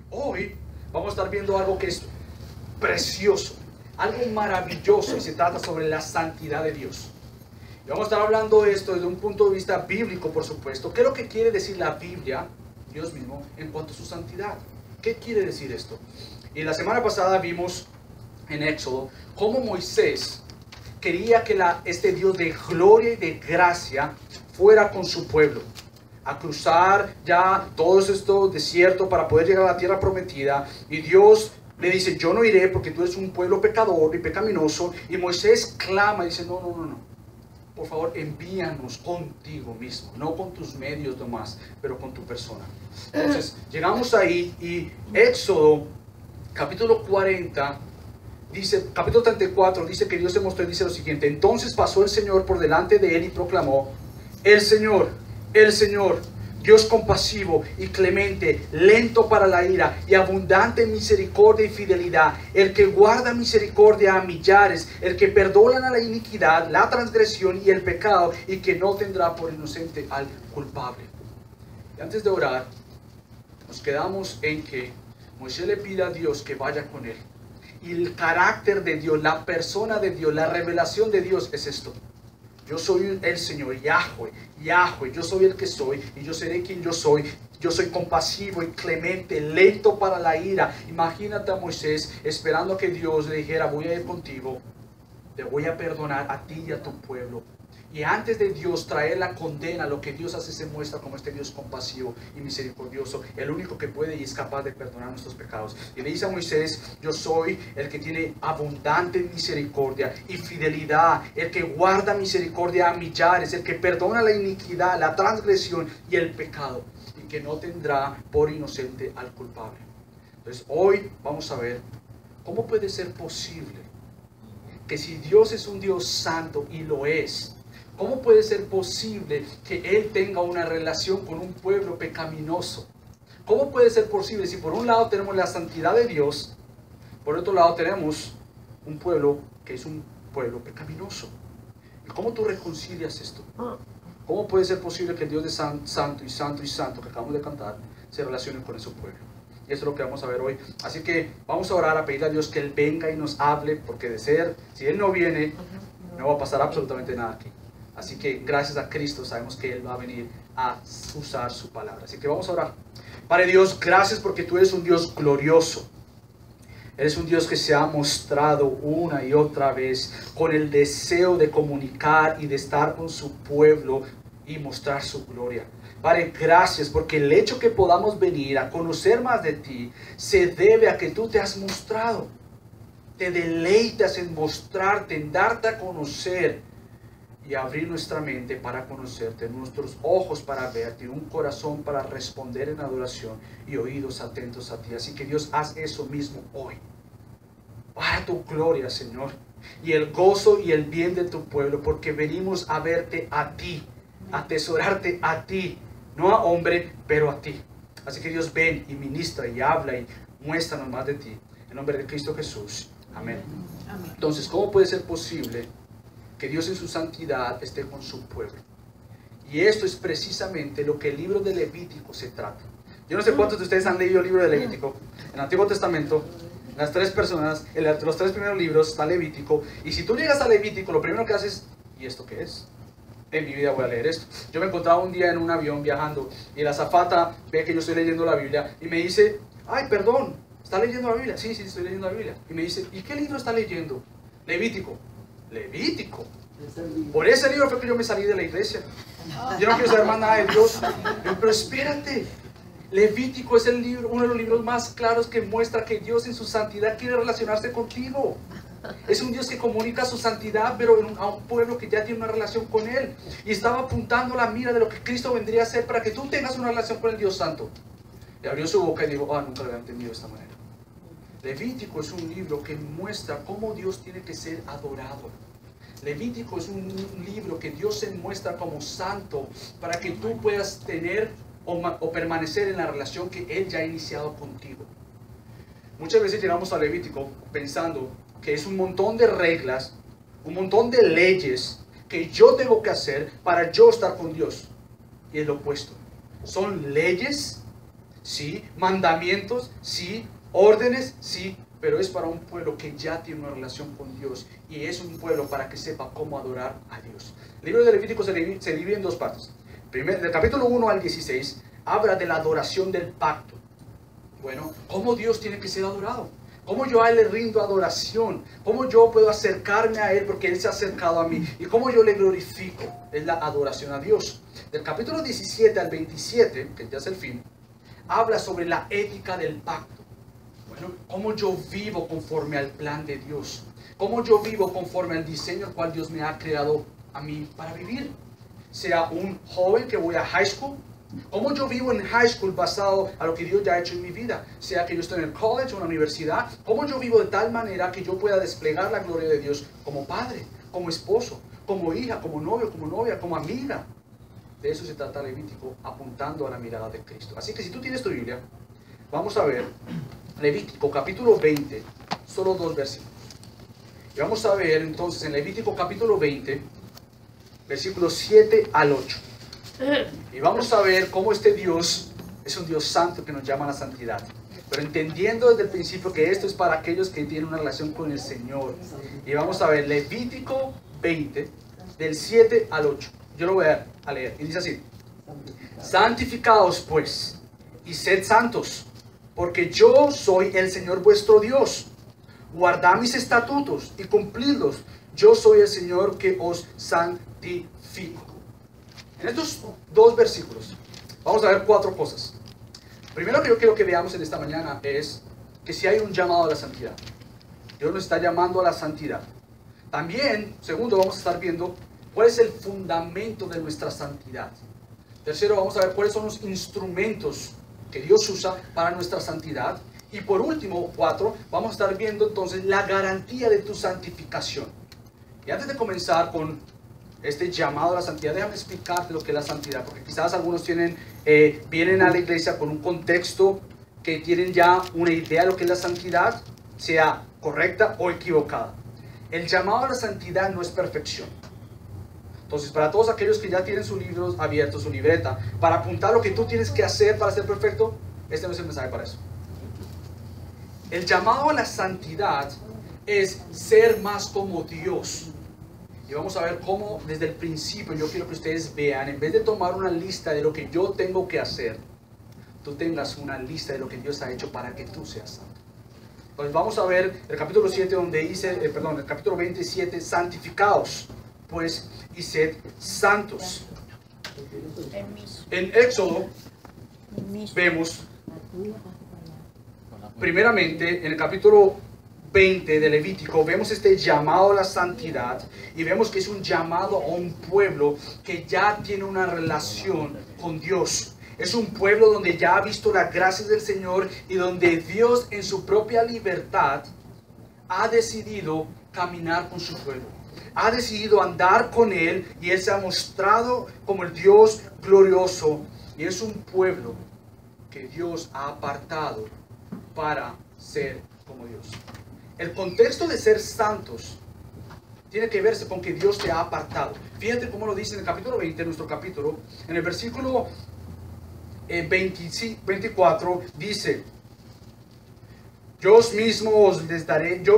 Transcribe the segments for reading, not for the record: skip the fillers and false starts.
Hoy vamos a estar viendo algo que es precioso, algo maravilloso, y se trata sobre la santidad de Dios. Y vamos a estar hablando de esto desde un punto de vista bíblico, por supuesto. ¿Qué es lo que quiere decir la Biblia, Dios mismo, en cuanto a su santidad? ¿Qué quiere decir esto? Y la semana pasada vimos en Éxodo cómo Moisés quería que este Dios de gloria y de gracia fuera con su pueblo, a cruzar ya todo esto desierto para poder llegar a la tierra prometida. Y Dios le dice: yo no iré porque tú eres un pueblo pecador y pecaminoso. Y Moisés clama y dice: no, por favor, envíanos contigo mismo, no con tus medios nomás, pero con tu persona. Entonces llegamos ahí, y Éxodo capítulo 40 dice, capítulo 34 dice que Dios se mostró y dice lo siguiente: entonces pasó el Señor por delante de él y proclamó: el Señor, Dios compasivo y clemente, lento para la ira y abundante en misericordia y fidelidad, el que guarda misericordia a millares, el que perdona la iniquidad, la transgresión y el pecado, y que no tendrá por inocente al culpable. Y antes de orar, nos quedamos en que Moisés le pide a Dios que vaya con él. Y el carácter de Dios, la persona de Dios, la revelación de Dios es esto: yo soy el Señor, Yahweh, yo soy el que soy, y yo seré quien yo soy. Yo soy compasivo y clemente, lento para la ira. Imagínate a Moisés esperando que Dios le dijera: voy a ir contigo, te voy a perdonar a ti y a tu pueblo. Y antes de Dios traer la condena, lo que Dios hace se muestra como este Dios compasivo y misericordioso, el único que puede y es capaz de perdonar nuestros pecados. Y le dice a Moisés: yo soy el que tiene abundante misericordia y fidelidad, el que guarda misericordia a millares, el que perdona la iniquidad, la transgresión y el pecado, y que no tendrá por inocente al culpable. Entonces hoy vamos a ver cómo puede ser posible que, si Dios es un Dios santo, y lo es, ¿cómo puede ser posible que Él tenga una relación con un pueblo pecaminoso? ¿Cómo puede ser posible si por un lado tenemos la santidad de Dios, por otro lado tenemos un pueblo que es un pueblo pecaminoso? ¿Y cómo tú reconcilias esto? ¿Cómo puede ser posible que el Dios de santo y santo y santo que acabamos de cantar se relacione con ese pueblo? Y eso es lo que vamos a ver hoy. Así que vamos a orar, a pedirle a Dios que Él venga y nos hable, porque de ser, si Él no viene, no va a pasar absolutamente nada aquí. Así que gracias a Cristo sabemos que Él va a venir a usar su palabra. Así que vamos a orar. Padre Dios, gracias porque tú eres un Dios glorioso. Eres un Dios que se ha mostrado una y otra vez con el deseo de comunicar y de estar con su pueblo y mostrar su gloria. Padre, gracias porque el hecho que podamos venir a conocer más de ti se debe a que tú te has mostrado. Te deleitas en mostrarte, en darte a conocer y abrir nuestra mente para conocerte, nuestros ojos para verte, un corazón para responder en adoración y oídos atentos a ti. Así que Dios, haz eso mismo hoy, para tu gloria, Señor, y el gozo y el bien de tu pueblo, porque venimos a verte a ti, a atesorarte a ti, no a hombre, pero a ti. Así que Dios, ven y ministra y habla y muéstranos más de ti, en nombre de Cristo Jesús. Amén. Entonces, ¿cómo puede ser posible que Dios en su santidad esté con su pueblo? Y esto es precisamente lo que el libro de Levítico se trata. Yo no sé cuántos de ustedes han leído el libro de Levítico. En el Antiguo Testamento, las tres personas, los tres primeros libros está Levítico. Y si tú llegas a Levítico, lo primero que haces: ¿y esto qué es? En mi vida voy a leer esto. Yo me encontraba un día en un avión viajando, y la azafata ve que yo estoy leyendo la Biblia y me dice: ay, perdón, ¿está leyendo la Biblia? Sí, estoy leyendo la Biblia. Y me dice: ¿y qué libro está leyendo? Levítico. Levítico. Por ese libro fue que yo me salí de la iglesia. Yo no quiero saber más nada de Dios. Pero espérate, Levítico es el libro, uno de los libros más claros que muestra que Dios en su santidad quiere relacionarse contigo. Es un Dios que comunica su santidad, pero a un pueblo que ya tiene una relación con Él. Y estaba apuntando la mira de lo que Cristo vendría a hacer para que tú tengas una relación con el Dios Santo. Y abrió su boca y dijo: nunca lo había entendido de esta manera. Levítico es un libro que muestra cómo Dios tiene que ser adorado. Levítico es un libro que Dios se muestra como santo para que tú puedas tener o permanecer en la relación que Él ya ha iniciado contigo. Muchas veces llegamos a Levítico pensando que es un montón de reglas, un montón de leyes que yo tengo que hacer para yo estar con Dios. Y es lo opuesto. Son leyes sí, mandamientos, sí, órdenes, sí, pero es para un pueblo que ya tiene una relación con Dios y es un pueblo para que sepa cómo adorar a Dios. El libro de Levítico se divide en dos partes. Del capítulo 1 al 16 habla de la adoración del pacto. Bueno, cómo Dios tiene que ser adorado, cómo yo a Él le rindo adoración, cómo yo puedo acercarme a Él porque Él se ha acercado a mí y cómo yo le glorifico, es la adoración a Dios. Del capítulo 17 al 27, que ya es el fin, habla sobre la ética del pacto. Bueno, cómo yo vivo conforme al plan de Dios, cómo yo vivo conforme al diseño al cual Dios me ha creado a mí para vivir. Sea un joven que voy a high school, cómo yo vivo en high school basado a lo que Dios ya ha hecho en mi vida, sea que yo estoy en el college o en la universidad, cómo yo vivo de tal manera que yo pueda desplegar la gloria de Dios como padre, como esposo, como hija, como novio, como novia, como amiga. De eso se trata Levítico, apuntando a la mirada de Cristo. Así que si tú tienes tu Biblia, vamos a ver Levítico capítulo 20, solo 2 versículos. Y vamos a ver entonces en Levítico capítulo 20, versículos 7 al 8. Y vamos a ver cómo este Dios es un Dios santo que nos llama a la santidad. Pero entendiendo desde el principio que esto es para aquellos que tienen una relación con el Señor. Y vamos a ver Levítico 20, del 7 al 8. Yo lo voy a leer. Y dice así: santificaos pues, y sed santos, porque yo soy el Señor vuestro Dios. Guardad mis estatutos y cumplidlos. Yo soy el Señor que os santifico. En estos 2 versículos vamos a ver 4 cosas. Primero que yo quiero que veamos en esta mañana es que si hay un llamado a la santidad. Dios nos está llamando a la santidad. También, segundo, vamos a estar viendo cuál es el fundamento de nuestra santidad. Tercero, vamos a ver cuáles son los instrumentos que Dios usa para nuestra santidad. Y por último, 4, vamos a estar viendo entonces la garantía de tu santificación. Y antes de comenzar con este llamado a la santidad, déjame explicarte lo que es la santidad, porque quizás algunos vienen a la iglesia con un contexto que tienen ya una idea de lo que es la santidad, sea correcta o equivocada. El llamado a la santidad no es perfección. Entonces, para todos aquellos que ya tienen sus libros abiertos, su libreta, para apuntar lo que tú tienes que hacer para ser perfecto, este no es el mensaje para eso. El llamado a la santidad es ser más como Dios. Y vamos a ver cómo desde el principio yo quiero que ustedes vean, en vez de tomar una lista de lo que yo tengo que hacer, tú tengas una lista de lo que Dios ha hecho para que tú seas santo. Entonces vamos a ver el capítulo 7 donde dice, el capítulo 27, santificaos pues y sed santos. En Éxodo vemos primeramente en el capítulo 20 de Levítico, vemos este llamado a la santidad y vemos que es un llamado a un pueblo que ya tiene una relación con Dios. Es un pueblo donde ya ha visto las gracias del Señor y donde Dios en su propia libertad ha decidido caminar con su pueblo. Ha decidido andar con Él y Él se ha mostrado como el Dios glorioso. Y es un pueblo que Dios ha apartado para ser como Dios. El contexto de ser santos tiene que verse con que Dios te ha apartado. Fíjate cómo lo dice en el capítulo 20, nuestro capítulo, en el versículo 24, dice: yo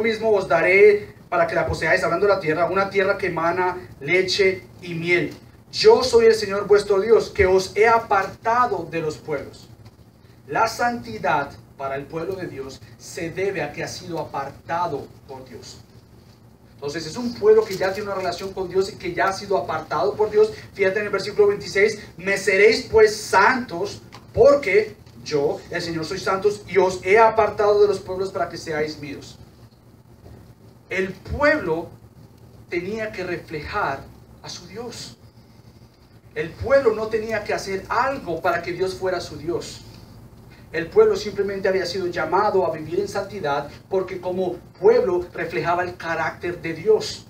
mismo os daré para que la poseáis, hablando de la tierra, una tierra que emana leche y miel. Yo soy el Señor vuestro Dios, que os he apartado de los pueblos. La santidad para el pueblo de Dios se debe a que ha sido apartado por Dios. Entonces es un pueblo que ya tiene una relación con Dios y que ya ha sido apartado por Dios. Fíjate en el versículo 26, me seréis pues santos, porque yo, el Señor, soy santos y os he apartado de los pueblos para que seáis míos. El pueblo tenía que reflejar a su Dios. El pueblo no tenía que hacer algo para que Dios fuera su Dios. El pueblo simplemente había sido llamado a vivir en santidad porque como pueblo reflejaba el carácter de Dios.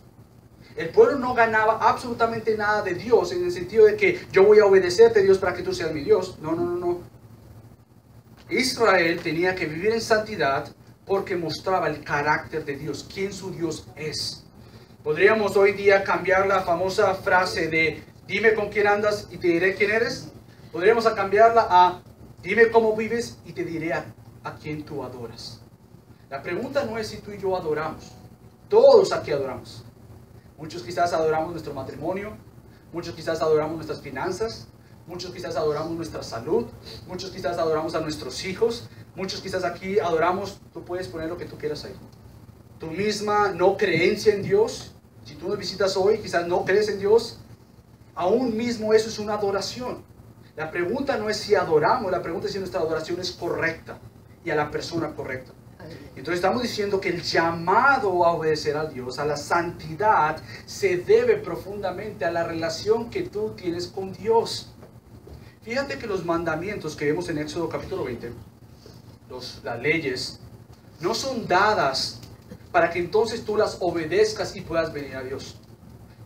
El pueblo no ganaba absolutamente nada de Dios en el sentido de que yo voy a obedecerte, Dios, para que tú seas mi Dios. No. Israel tenía que vivir en santidad porque mostraba el carácter de Dios, quién su Dios es. Podríamos hoy día cambiar la famosa frase de dime con quién andas y te diré quién eres. Podríamos cambiarla a Dime cómo vives y te diré a quién tú adoras. La pregunta no es si tú y yo adoramos. Todos aquí adoramos. Muchos quizás adoramos nuestro matrimonio, muchos quizás adoramos nuestras finanzas, muchos quizás adoramos nuestra salud, muchos quizás adoramos a nuestros hijos, muchos quizás aquí adoramos, tú puedes poner lo que tú quieras ahí. Tu misma no creencia en Dios, si tú nos visitas hoy, quizás no crees en Dios, aún mismo eso es una adoración. La pregunta no es si adoramos, la pregunta es si nuestra adoración es correcta y a la persona correcta. Entonces estamos diciendo que el llamado a obedecer a Dios, a la santidad, se debe profundamente a la relación que tú tienes con Dios. Fíjate que los mandamientos que vemos en Éxodo capítulo 20, las leyes, no son dadas para que entonces tú las obedezcas y puedas venir a Dios.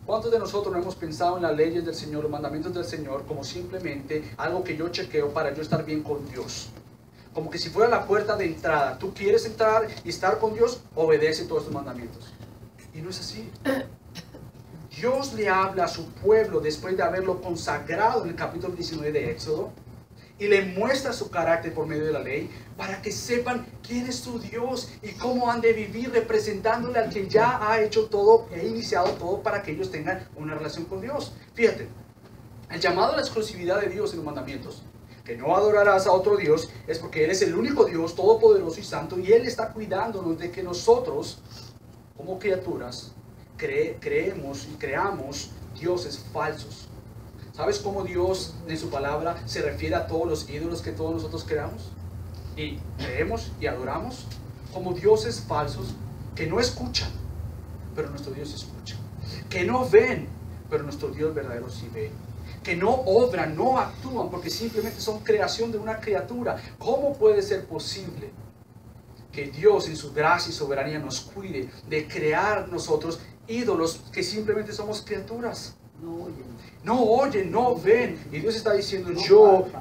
¿Cuántos de nosotros no hemos pensado en las leyes del Señor, los mandamientos del Señor, como simplemente algo que yo chequeo para yo estar bien con Dios? Como que si fuera la puerta de entrada. Tú quieres entrar y estar con Dios, obedece todos estos mandamientos. Y no es así. Dios le habla a su pueblo después de haberlo consagrado en el capítulo 19 de Éxodo y le muestra su carácter por medio de la ley para que sepan quién es su Dios y cómo han de vivir representándole al que ya ha hecho todo e iniciado todo para que ellos tengan una relación con Dios. Fíjate, el llamado a la exclusividad de Dios en los mandamientos, que no adorarás a otro Dios, es porque Él es el único Dios todopoderoso y santo y Él está cuidándonos de que nosotros, como criaturas, creemos y creamos dioses falsos. ¿Sabes cómo Dios en su palabra se refiere a todos los ídolos que todos nosotros creamos? Y creemos y adoramos como dioses falsos que no escuchan, pero nuestro Dios escucha. Que no ven, pero nuestro Dios verdadero sí ve. Que no obran, no actúan, porque simplemente son creación de una criatura. ¿Cómo puede ser posible que Dios en su gracia y soberanía nos cuide de crear nosotros ídolos que simplemente somos criaturas? No oyen, no ven. Y Dios está diciendo,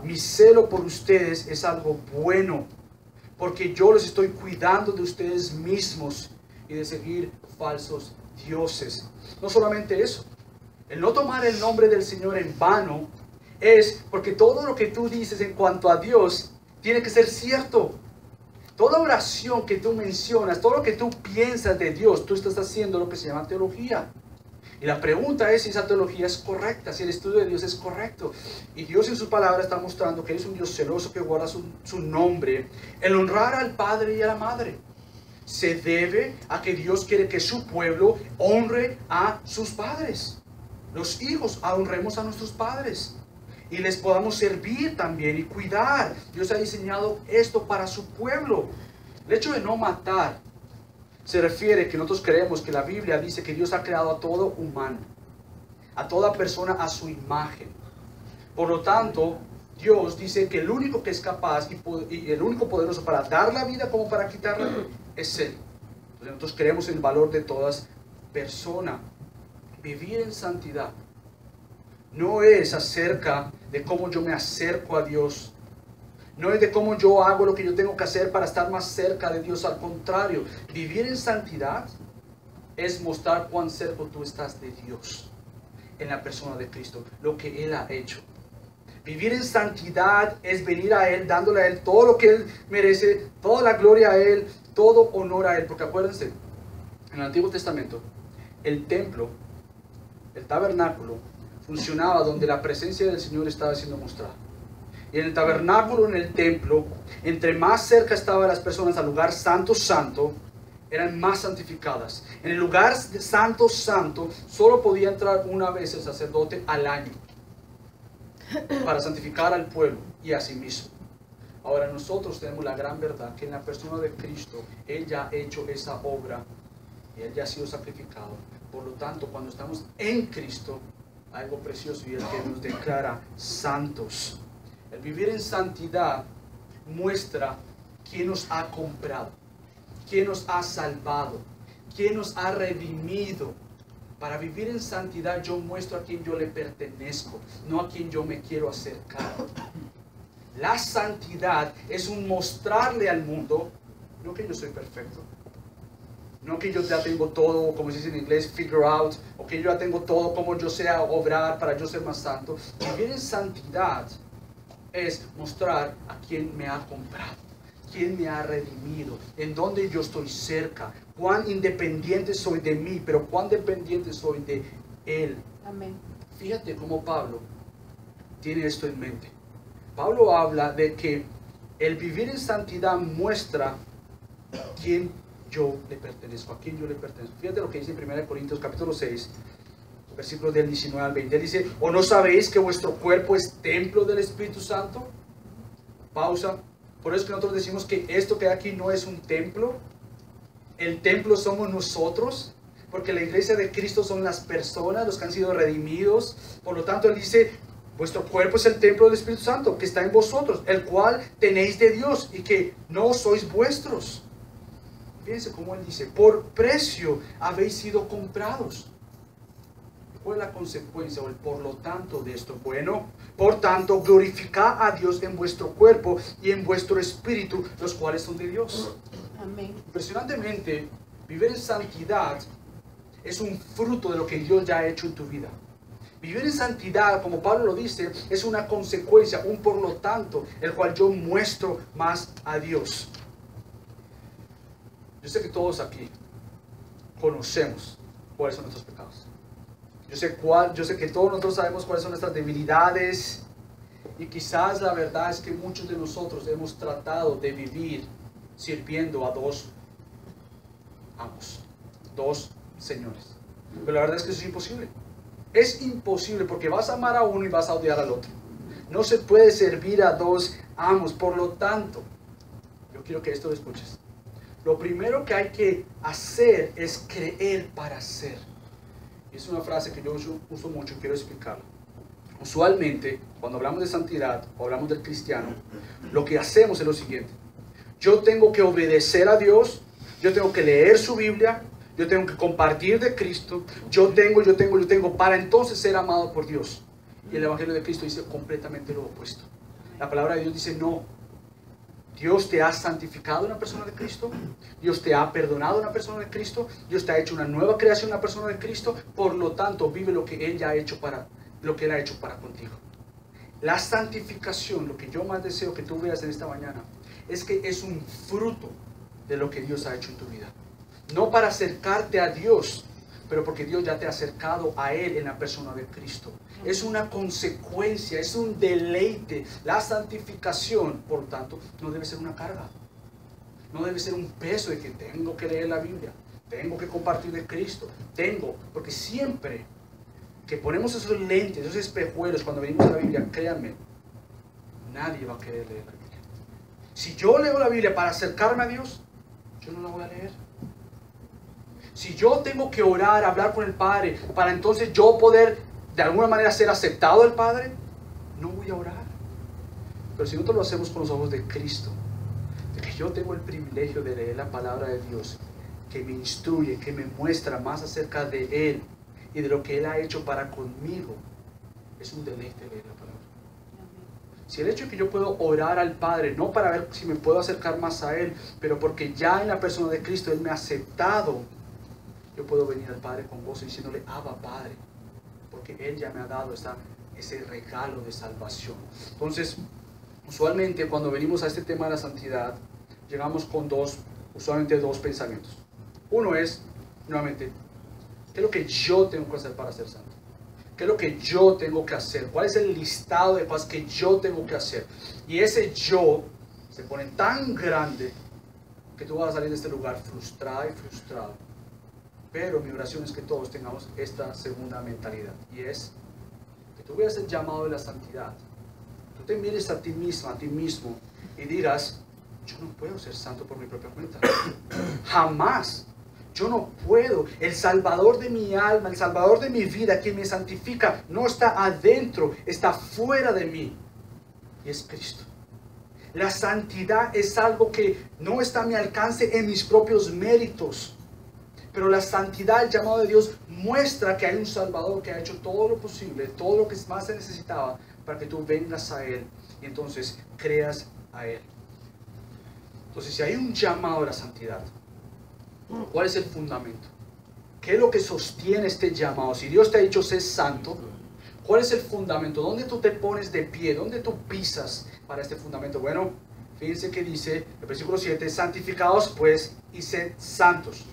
mi celo por ustedes es algo bueno, porque yo los estoy cuidando de ustedes mismos y de seguir falsos dioses. No solamente eso, el no tomar el nombre del Señor en vano es porque todo lo que tú dices en cuanto a Dios tiene que ser cierto. Toda oración que tú mencionas, todo lo que tú piensas de Dios, tú estás haciendo lo que se llama teología. Y la pregunta es si esa teología es correcta, si el estudio de Dios es correcto. Y Dios en su palabra está mostrando que Él es un Dios celoso que guarda su nombre. El honrar al padre y a la madre se debe a que Dios quiere que su pueblo honre a sus padres. Los hijos honremos a nuestros padres y les podamos servir también y cuidar. Dios ha diseñado esto para su pueblo. El hecho de no matar se refiere que nosotros creemos que la Biblia dice que Dios ha creado a todo humano, a toda persona a su imagen. Por lo tanto, Dios dice que el único que es capaz y el único poderoso para dar la vida como para quitarla es Él. Entonces nosotros creemos en el valor de todas personas. Vivir en santidad no es acerca de cómo yo me acerco a Dios. No es de cómo yo hago lo que yo tengo que hacer para estar más cerca de Dios. Al contrario, vivir en santidad es mostrar cuán cerca tú estás de Dios en la persona de Cristo, lo que Él ha hecho. Vivir en santidad es venir a Él, dándole a Él todo lo que Él merece, toda la gloria a Él, todo honor a Él. Porque acuérdense, en el Antiguo Testamento, el templo, el tabernáculo, funcionaba donde la presencia del Señor estaba siendo mostrada. Y en el tabernáculo, en el templo, entre más cerca estaban las personas al lugar santo, santo, eran más santificadas. En el lugar santo, santo, solo podía entrar una vez el sacerdote al año para santificar al pueblo y a sí mismo. Ahora nosotros tenemos la gran verdad que en la persona de Cristo, Él ya ha hecho esa obra y Él ya ha sido sacrificado. Por lo tanto, cuando estamos en Cristo, hay algo precioso y es que nos declara santos. El vivir en santidad muestra quién nos ha comprado, quién nos ha salvado, quién nos ha redimido. Para vivir en santidad yo muestro a quién yo le pertenezco, no a quien yo me quiero acercar. La santidad es un mostrarle al mundo, no que yo soy perfecto, no que yo ya tengo todo, como se dice en inglés, figure out, o que yo ya tengo todo como yo sea obrar para yo ser más santo. Vivir en santidad es mostrar a quién me ha comprado, quién me ha redimido, en dónde yo estoy cerca, cuán independiente soy de mí, pero cuán dependiente soy de Él. Amén. Fíjate cómo Pablo tiene esto en mente. Pablo habla de que el vivir en santidad muestra quién yo le pertenezco, a quién yo le pertenezco. Fíjate lo que dice en 1 Corintios capítulo 6, versículos del 19 al 20. Él dice, ¿o no sabéis que vuestro cuerpo es templo del Espíritu Santo? Pausa. Por eso que nosotros decimos que esto que hay aquí no es un templo. El templo somos nosotros, porque la iglesia de Cristo son las personas, los que han sido redimidos. Por lo tanto, Él dice, vuestro cuerpo es el templo del Espíritu Santo, que está en vosotros, el cual tenéis de Dios, y que no sois vuestros. Fíjense cómo Él dice, por precio habéis sido comprados. ¿Cuál es la consecuencia o el por lo tanto de esto? Bueno, por tanto, glorificad a Dios en vuestro cuerpo y en vuestro espíritu, los cuales son de Dios. Amén. Impresionantemente, vivir en santidad es un fruto de lo que Dios ya ha hecho en tu vida. Vivir en santidad, como Pablo lo dice, es una consecuencia, un por lo tanto, el cual yo muestro más a Dios. Yo sé que todos aquí conocemos cuáles son nuestros pecados. Yo sé que todos nosotros sabemos cuáles son nuestras debilidades, y quizás la verdad es que muchos de nosotros hemos tratado de vivir sirviendo a dos amos, dos señores. Pero la verdad es que eso es imposible. Es imposible porque vas a amar a uno y vas a odiar al otro. No se puede servir a dos amos. Por lo tanto, yo quiero que esto lo escuches. Lo primero que hay que hacer es creer para hacer. Es una frase que yo uso mucho y quiero explicarlo. Usualmente, cuando hablamos de santidad o hablamos del cristiano, lo que hacemos es lo siguiente. Yo tengo que obedecer a Dios, yo tengo que leer su Biblia, yo tengo que compartir de Cristo, yo tengo, para entonces ser amado por Dios. Y el Evangelio de Cristo dice completamente lo opuesto. La palabra de Dios dice no. Dios te ha santificado en la persona de Cristo, Dios te ha perdonado en la persona de Cristo, Dios te ha hecho una nueva creación en la persona de Cristo, por lo tanto vive lo que Él ya ha hecho para contigo. La santificación, lo que yo más deseo que tú veas en esta mañana, es que es un fruto de lo que Dios ha hecho en tu vida. No para acercarte a Dios, pero porque Dios ya te ha acercado a Él en la persona de Cristo. Es una consecuencia, es un deleite. La santificación, por tanto, no debe ser una carga. No debe ser un peso de que tengo que leer la Biblia, tengo que compartir de Cristo, porque siempre que ponemos esos lentes, esos espejuelos cuando venimos a la Biblia, créanme, nadie va a querer leer la Biblia. Si yo leo la Biblia para acercarme a Dios, yo no la voy a leer. Si yo tengo que orar, hablar con el Padre, para entonces yo poder de alguna manera ser aceptado del Padre, no voy a orar. Pero si nosotros lo hacemos con los ojos de Cristo, de que yo tengo el privilegio de leer la palabra de Dios, que me instruye, que me muestra más acerca de Él y de lo que Él ha hecho para conmigo, es un deleite leer la palabra. Si el hecho de que yo puedo orar al Padre, no para ver si me puedo acercar más a Él, pero porque ya en la persona de Cristo Él me ha aceptado, yo puedo venir al Padre con gozo diciéndole, Abba Padre, porque Él ya me ha dado ese regalo de salvación. Entonces, usualmente cuando venimos a este tema de la santidad, llegamos con usualmente dos pensamientos. Uno es, nuevamente, ¿qué es lo que yo tengo que hacer para ser santo? ¿Qué es lo que yo tengo que hacer? ¿Cuál es el listado de cosas que yo tengo que hacer? Y ese yo se pone tan grande que tú vas a salir de este lugar frustrado y frustrado. Pero mi oración es que todos tengamos esta segunda mentalidad, y es que tú veas el llamado de la santidad. Tú te mires a ti misma, a ti mismo, y digas, yo no puedo ser santo por mi propia cuenta. Jamás. Yo no puedo. El Salvador de mi alma, el Salvador de mi vida, quien me santifica, no está adentro, está fuera de mí. Y es Cristo. La santidad es algo que no está a mi alcance en mis propios méritos. Pero la santidad, el llamado de Dios, muestra que hay un Salvador que ha hecho todo lo posible, todo lo que más se necesitaba para que tú vengas a Él y entonces creas a Él. Entonces, si hay un llamado a la santidad, ¿cuál es el fundamento? ¿Qué es lo que sostiene este llamado? Si Dios te ha dicho ser santo, ¿Cuál es el fundamento? ¿Dónde tú te pones de pie? ¿Dónde tú pisas para este fundamento? Bueno, fíjense que dice el versículo 7, santificados pues y sed santos.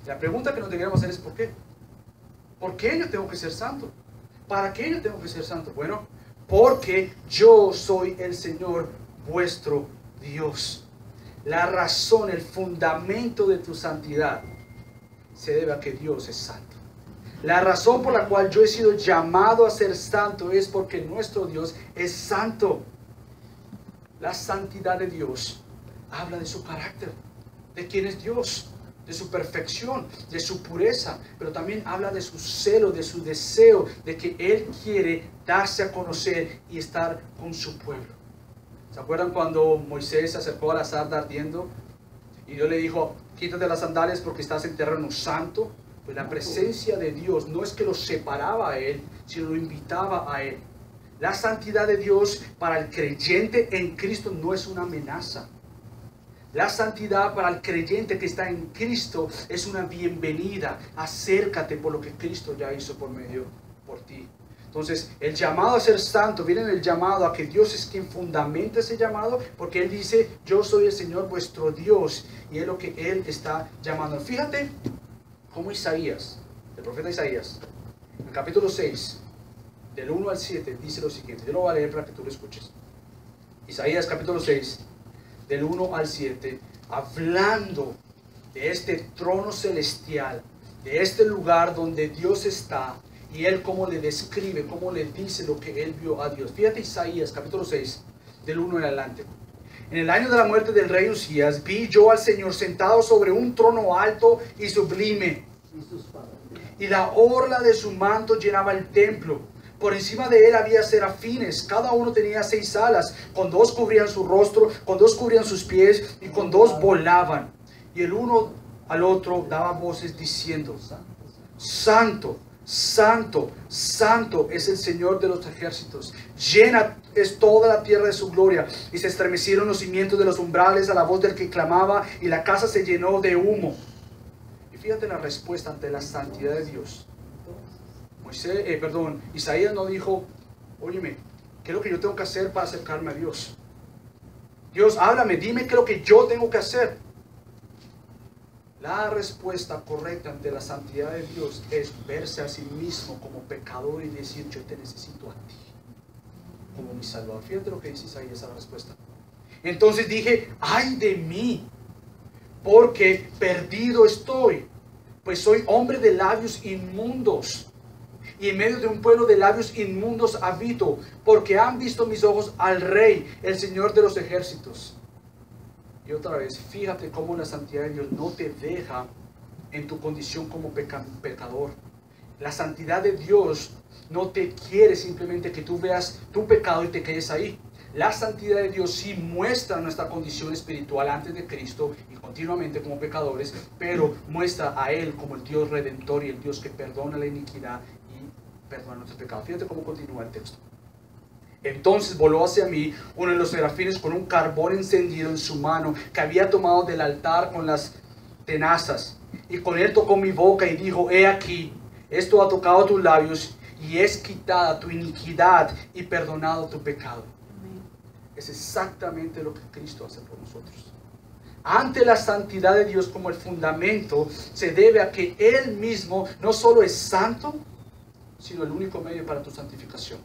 La pregunta que nos deberíamos hacer es ¿por qué? ¿Por qué yo tengo que ser santo? ¿Para qué yo tengo que ser santo? Bueno, porque yo soy el Señor vuestro Dios. La razón, el fundamento de tu santidad se debe a que Dios es santo. La razón por la cual yo he sido llamado a ser santo es porque nuestro Dios es santo. La santidad de Dios habla de su carácter, de quién es Dios, de su perfección, de su pureza, pero también habla de su celo, de su deseo, de que Él quiere darse a conocer y estar con su pueblo. ¿Se acuerdan cuando Moisés se acercó a la zarza ardiendo y Dios le dijo, quítate las sandalias porque estás en terreno santo? Pues la presencia de Dios no es que lo separaba a Él, sino lo invitaba a Él. La santidad de Dios para el creyente en Cristo no es una amenaza. La santidad para el creyente que está en Cristo es una bienvenida. Acércate por lo que Cristo ya hizo por ti. Entonces, el llamado a ser santo, miren el llamado a que Dios es quien fundamenta ese llamado, porque Él dice, yo soy el Señor vuestro Dios, y es lo que Él está llamando. Fíjate cómo Isaías, el profeta Isaías, en el capítulo 6, del 1 al 7, dice lo siguiente. Yo lo voy a leer para que tú lo escuches. Isaías capítulo 6, del 1 al 7, hablando de este trono celestial, de este lugar donde Dios está, y Él cómo le describe, cómo le dice lo que Él vio a Dios. Fíjate Isaías capítulo 6, del 1 en adelante. En el año de la muerte del rey Usías, vi yo al Señor sentado sobre un trono alto y sublime, y la orla de su manto llenaba el templo. Por encima de él había serafines, cada uno tenía 6 alas, con 2 cubrían su rostro, con 2 cubrían sus pies, y con 2 volaban. Y el uno al otro daba voces diciendo, Santo, Santo, Santo es el Señor de los ejércitos. Llena es toda la tierra de su gloria. Y se estremecieron los cimientos de los umbrales a la voz del que clamaba, y la casa se llenó de humo. Y fíjate la respuesta ante la santidad de Dios. Isaías no dijo, óyeme, ¿qué es lo que yo tengo que hacer para acercarme a Dios? Dios, háblame, dime qué es lo que yo tengo que hacer. La respuesta correcta ante la santidad de Dios es verse a sí mismo como pecador y decir, yo te necesito a ti como mi Salvador. Fíjate lo que dice Isaías a la respuesta. Entonces dije, ay de mí, porque perdido estoy, pues soy hombre de labios inmundos, y en medio de un pueblo de labios inmundos habito, porque han visto mis ojos al Rey, el Señor de los ejércitos. Y otra vez, fíjate cómo la santidad de Dios no te deja en tu condición como pecador. La santidad de Dios no te quiere simplemente que tú veas tu pecado y te quedes ahí. La santidad de Dios sí muestra nuestra condición espiritual antes de Cristo y continuamente como pecadores, pero muestra a Él como el Dios redentor y el Dios que perdona la iniquidad perdona nuestros pecados. Fíjate cómo continúa el texto. Entonces voló hacia mí uno de los serafines con un carbón encendido en su mano que había tomado del altar con las tenazas, y con él tocó mi boca y dijo, he aquí, esto ha tocado tus labios y es quitada tu iniquidad y perdonado tu pecado. Es exactamente lo que Cristo hace por nosotros. Ante la santidad de Dios como el fundamento, se debe a que Él mismo no solo es santo, sino el único medio para tu santificación.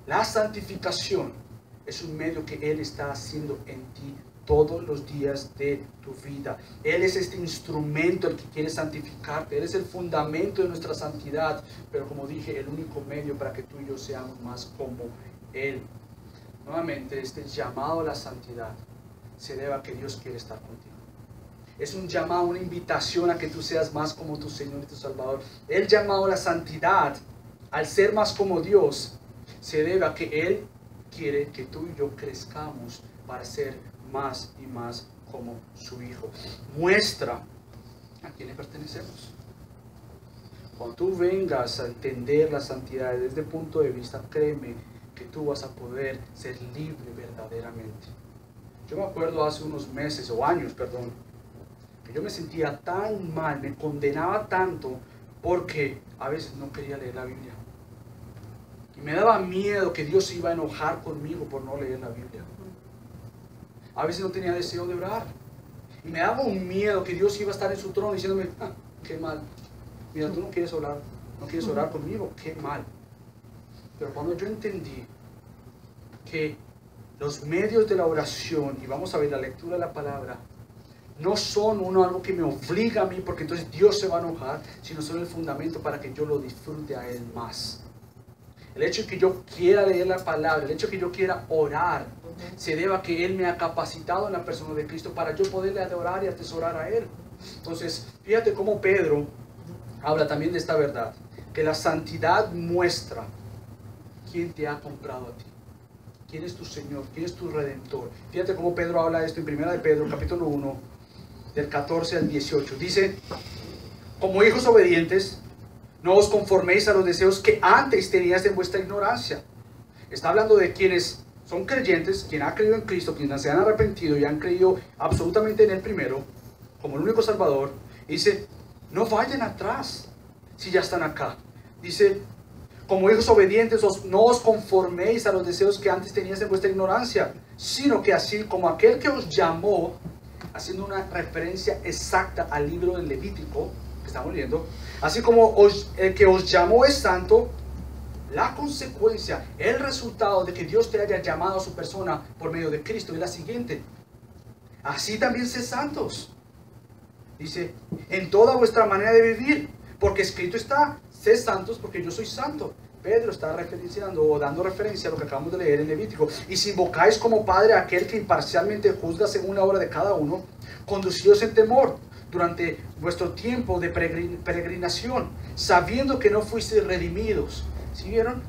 La santificación es un medio que Él está haciendo en ti todos los días de tu vida. Él es este instrumento el que quiere santificarte. Él es el fundamento de nuestra santidad, pero como dije, el único medio para que tú y yo seamos más como Él. Nuevamente, este llamado a la santidad se debe a que Dios quiere estar contigo. Es un llamado, una invitación a que tú seas más como tu Señor y tu Salvador. El llamado a la santidad, al ser más como Dios, se debe a que Él quiere que tú y yo crezcamos para ser más y más como su Hijo. Muestra a quién le pertenecemos. Cuando tú vengas a entender la santidad desde este punto de vista, créeme que tú vas a poder ser libre verdaderamente. Yo me acuerdo hace unos meses o años, perdón, que yo me sentía tan mal, me condenaba tanto porque a veces no quería leer la Biblia. Y me daba miedo que Dios se iba a enojar conmigo por no leer la Biblia. A veces no tenía deseo de orar. Y me daba un miedo que Dios iba a estar en su trono diciéndome, qué mal. Mira, tú no quieres orar conmigo, qué mal. Pero cuando yo entendí que los medios de la oración, y vamos a ver la lectura de la palabra, no son algo que me obliga a mí, porque entonces Dios se va a enojar, sino son el fundamento para que yo lo disfrute a Él más. El hecho de que yo quiera leer la palabra, el hecho de que yo quiera orar, se debe a que Él me ha capacitado en la persona de Cristo para yo poderle adorar y atesorar a Él. Entonces, fíjate cómo Pedro habla también de esta verdad, que la santidad muestra quién te ha comprado a ti. ¿Quién es tu Señor? ¿Quién es tu Redentor? Fíjate cómo Pedro habla de esto en 1 de Pedro, capítulo 1, del 14 al 18. Dice, como hijos obedientes, no os conforméis a los deseos que antes tenías en vuestra ignorancia. Está hablando de quienes son creyentes, quien ha creído en Cristo, quienes se han arrepentido y han creído absolutamente en Él primero, como el único Salvador. Dice, no vayan atrás si ya están acá. Dice, como hijos obedientes, no os conforméis a los deseos que antes tenías en vuestra ignorancia, sino que así como aquel que os llamó, haciendo una referencia exacta al libro del Levítico, que estamos leyendo, así como el que os llamó es santo, la consecuencia, el resultado de que Dios te haya llamado a su persona por medio de Cristo es la siguiente: así también sed santos. Dice, en toda vuestra manera de vivir, porque escrito está, sed santos porque yo soy santo. Pedro está referenciando o dando referencia a lo que acabamos de leer en Levítico. Y si invocáis como Padre a aquel que imparcialmente juzga según la obra de cada uno, conducíos en temor durante vuestro tiempo de peregrinación, sabiendo que no fuisteis redimidos. ¿Sí vieron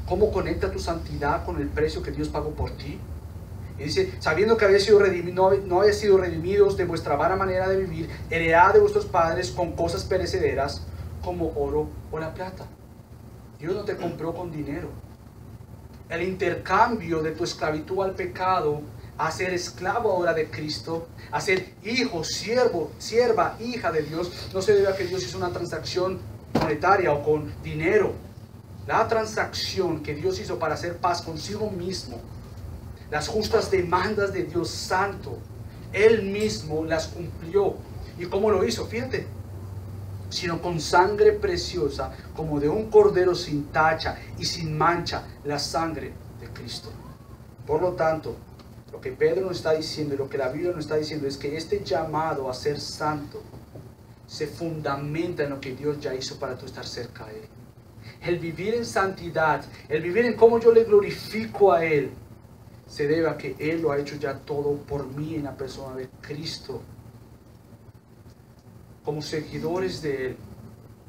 cómo conecta tu santidad con el precio que Dios pagó por ti? Y dice, sabiendo que no habéis sido redimidos de vuestra vana manera de vivir, heredad de vuestros padres con cosas perecederas, como oro o la plata. Dios no te compró con dinero. El intercambio de tu esclavitud al pecado a ser esclavo ahora de Cristo, a ser hijo, siervo, sierva, hija de Dios, no se debe a que Dios hizo una transacción monetaria o con dinero. La transacción que Dios hizo para hacer paz consigo mismo, las justas demandas de Dios Santo, Él mismo las cumplió. ¿Y cómo lo hizo? Fíjate, sino con sangre preciosa, como de un cordero sin tacha y sin mancha, la sangre de Cristo. Por lo tanto, lo que Pedro nos está diciendo y lo que la Biblia nos está diciendo es que este llamado a ser santo se fundamenta en lo que Dios ya hizo para tú estar cerca de Él. El vivir en santidad, el vivir en cómo yo le glorifico a Él, se debe a que Él lo ha hecho ya todo por mí en la persona de Cristo. Como seguidores de Él,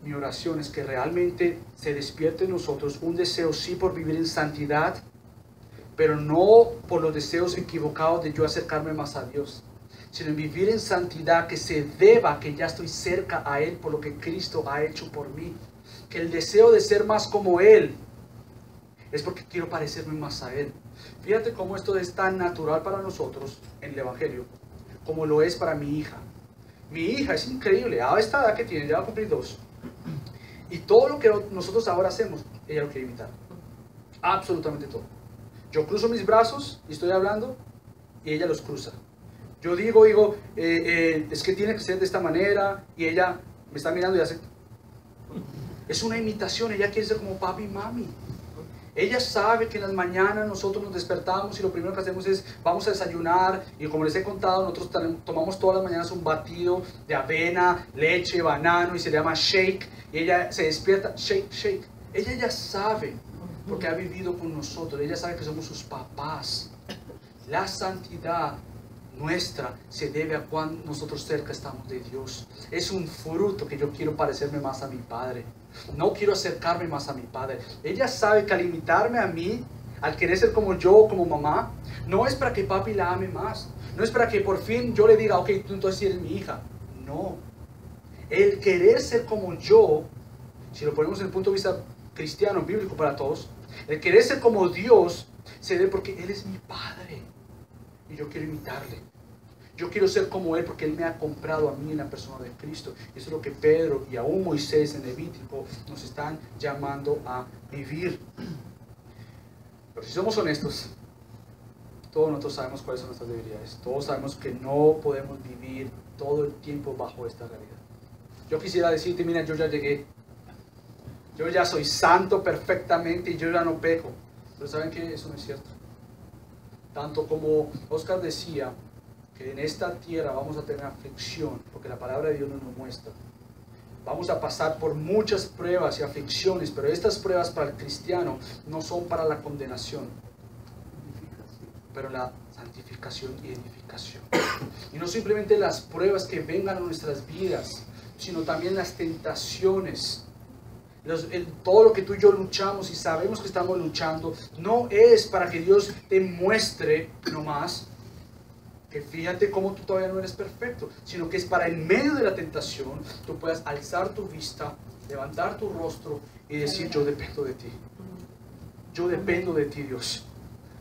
mi oración es que realmente se despierte en nosotros un deseo, sí, por vivir en santidad, pero no por los deseos equivocados de yo acercarme más a Dios, sino en vivir en santidad que se deba a que ya estoy cerca a Él por lo que Cristo ha hecho por mí. Que el deseo de ser más como Él es porque quiero parecerme más a Él. Fíjate cómo esto es tan natural para nosotros en el Evangelio, como lo es para mi hija. Mi hija es increíble, a esta edad que tiene, ya va a cumplir 2. Y todo lo que nosotros ahora hacemos, ella lo quiere imitar. Absolutamente todo. Yo cruzo mis brazos y estoy hablando y ella los cruza. Yo digo, es que tiene que ser de esta manera, y ella me está mirando y hace. Es una imitación, ella quiere ser como papi y mami. Ella sabe que en las mañanas nosotros nos despertamos y lo primero que hacemos es vamos a desayunar, y como les he contado, nosotros tomamos todas las mañanas un batido de avena, leche, banano, y se llama shake, y ella se despierta, shake, shake. Ella ya sabe, porque ha vivido con nosotros, ella sabe que somos sus papás. La santidad nuestra se debe a cuán nosotros cerca estamos de Dios. Es un fruto que yo quiero parecerme más a mi Padre. No quiero acercarme más a mi Padre. Ella sabe que al imitarme a mí, al querer ser como yo, como mamá, no es para que papi la ame más. No es para que por fin yo le diga, ok, tú entonces eres mi hija. No. El querer ser como yo, si lo ponemos en el punto de vista cristiano, bíblico para todos, el querer ser como Dios se debe porque Él es mi Padre. Y yo quiero imitarle. Yo quiero ser como Él porque Él me ha comprado a mí en la persona de Cristo. Eso es lo que Pedro y aún Moisés en Levítico nos están llamando a vivir. Pero si somos honestos, todos nosotros sabemos cuáles son nuestras debilidades. Todos sabemos que no podemos vivir todo el tiempo bajo esta realidad. Yo quisiera decirte, mira, yo ya llegué. Yo ya soy santo perfectamente y yo ya no peco. Pero ¿saben qué? Eso no es cierto. Tanto como Oscar decía, que en esta tierra vamos a tener aflicción, porque la palabra de Dios nos lo muestra. Vamos a pasar por muchas pruebas y aflicciones, pero estas pruebas para el cristiano no son para la condenación, pero la santificación y edificación. Y no simplemente las pruebas que vengan a nuestras vidas, sino también las tentaciones. Todo lo que tú y yo luchamos y sabemos que estamos luchando, no es para que Dios te muestre nomás que fíjate cómo tú todavía no eres perfecto, sino que es para en medio de la tentación tú puedas alzar tu vista, levantar tu rostro y decir: yo dependo de ti. Yo dependo de ti, Dios.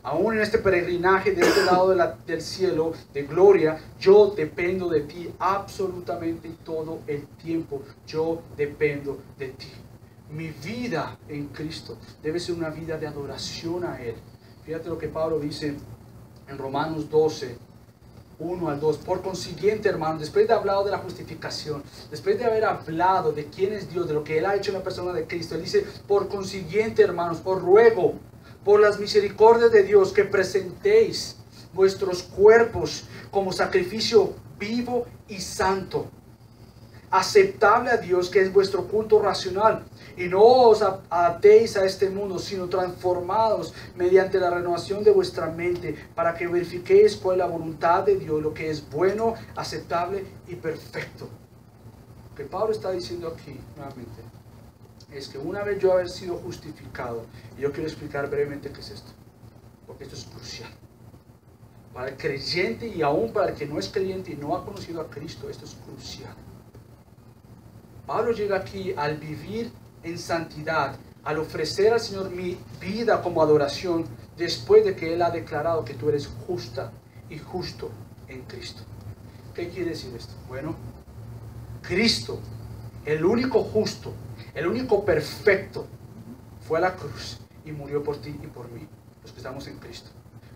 Aún en este peregrinaje de este lado del cielo, de gloria, yo dependo de ti absolutamente todo el tiempo. Yo dependo de ti. Mi vida en Cristo debe ser una vida de adoración a Él. Fíjate lo que Pablo dice en Romanos 12, 1 al 2. Por consiguiente, hermanos, después de haber hablado de la justificación, después de haber hablado de quién es Dios, de lo que Él ha hecho en la persona de Cristo, Él dice: por consiguiente, hermanos, os ruego por las misericordias de Dios que presentéis vuestros cuerpos como sacrificio vivo y santo, aceptable a Dios, que es vuestro culto racional. Y no os adaptéis a este mundo, sino transformados mediante la renovación de vuestra mente, para que verifiquéis cuál es la voluntad de Dios, lo que es bueno, aceptable y perfecto. Lo que Pablo está diciendo aquí, nuevamente, es que una vez yo haber sido justificado, y yo quiero explicar brevemente qué es esto, porque esto es crucial. Para el creyente y aún para el que no es creyente y no ha conocido a Cristo, esto es crucial. Pablo llega aquí al vivir en santidad, al ofrecer al Señor mi vida como adoración, después de que Él ha declarado que tú eres justa y justo en Cristo. ¿Qué quiere decir esto? Bueno, Cristo, el único justo, el único perfecto, fue a la cruz y murió por ti y por mí, los que estamos en Cristo.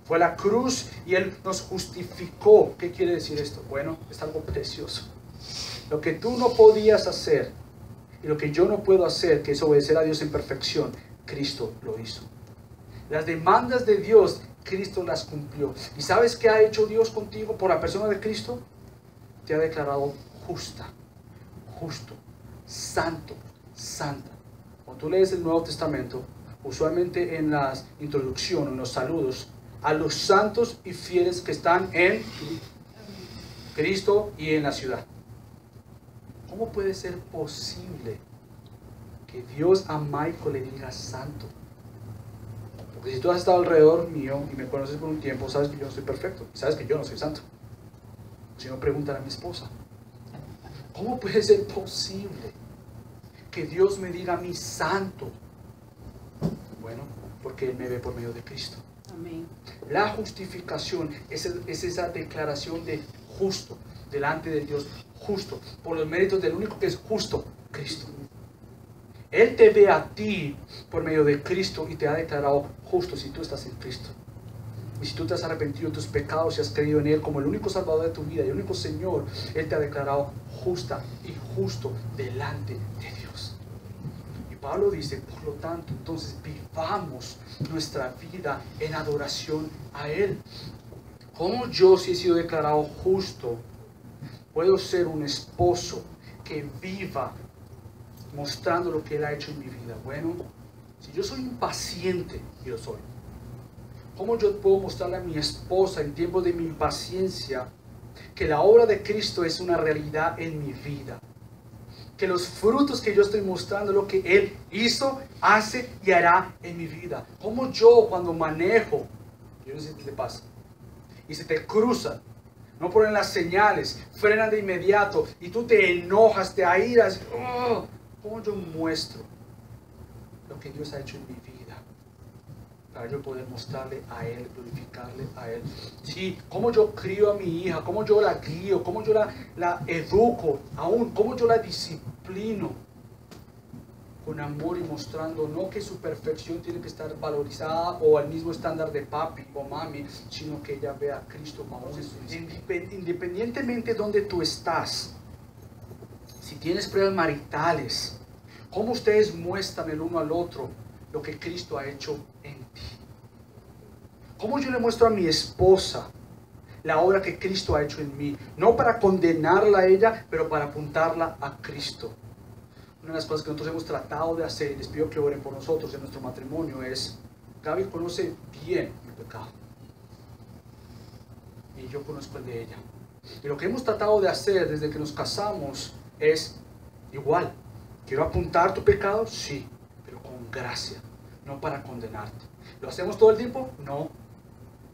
Fue a la cruz y Él nos justificó. ¿Qué quiere decir esto? Bueno, es algo precioso. Lo que tú no podías hacer y lo que yo no puedo hacer, que es obedecer a Dios en perfección, Cristo lo hizo. Las demandas de Dios, Cristo las cumplió. ¿Y sabes qué ha hecho Dios contigo por la persona de Cristo? Te ha declarado justa, justo, santo, santa. Cuando tú lees el Nuevo Testamento, usualmente en la introducción, en los saludos, a los santos y fieles que están en Cristo y en la ciudad. ¿Cómo puede ser posible que Dios a Michael le diga santo? Porque si tú has estado alrededor mío y me conoces por un tiempo, sabes que yo no soy perfecto, sabes que yo no soy santo. Si no, pregúntale a mi esposa. ¿Cómo puede ser posible que Dios me diga a mí santo? Bueno, porque Él me ve por medio de Cristo. Amén. La justificación es esa declaración de justo delante de Dios, justo por los méritos del único que es justo, Cristo. Él te ve a ti por medio de Cristo y te ha declarado justo si tú estás en Cristo. Y si tú te has arrepentido de tus pecados y has creído en Él como el único Salvador de tu vida y el único Señor, Él te ha declarado justa y justo delante de Dios. Y Pablo dice, por lo tanto, entonces vivamos nuestra vida en adoración a Él. ¿Cómo yo, si he sido declarado justo, puedo ser un esposo que viva mostrando lo que Él ha hecho en mi vida? Bueno, si yo soy impaciente, yo soy. ¿Cómo yo puedo mostrarle a mi esposa en tiempos de mi impaciencia que la obra de Cristo es una realidad en mi vida? Que los frutos que yo estoy mostrando, lo que Él hizo, hace y hará en mi vida. ¿Cómo yo cuando manejo, yo no sé qué te pasa, y se te cruzan, no ponen las señales, frenan de inmediato y tú te enojas, te airas? ¿Cómo yo muestro lo que Dios ha hecho en mi vida? para yo poder mostrarle a Él, glorificarle a Él. Sí, cómo yo crío a mi hija, cómo yo la guío, cómo yo la educo, aún cómo yo la disciplino con amor y mostrando no que su perfección tiene que estar valorizada o al mismo estándar de papi o mami, sino que ella vea a Cristo aún. Independientemente de donde tú estás, si tienes pruebas maritales, cómo ustedes muestran el uno al otro lo que Cristo ha hecho en ti. ¿Cómo yo le muestro a mi esposa la obra que Cristo ha hecho en mí? No para condenarla a ella, pero para apuntarla a Cristo. Una de las cosas que nosotros hemos tratado de hacer, y les pido que oren por nosotros en nuestro matrimonio, es: Gaby conoce bien mi pecado y yo conozco el de ella. Y lo que hemos tratado de hacer desde que nos casamos es igual. ¿Quiero apuntar tu pecado? Sí, pero con gracia, no para condenarte. ¿Lo hacemos todo el tiempo? No,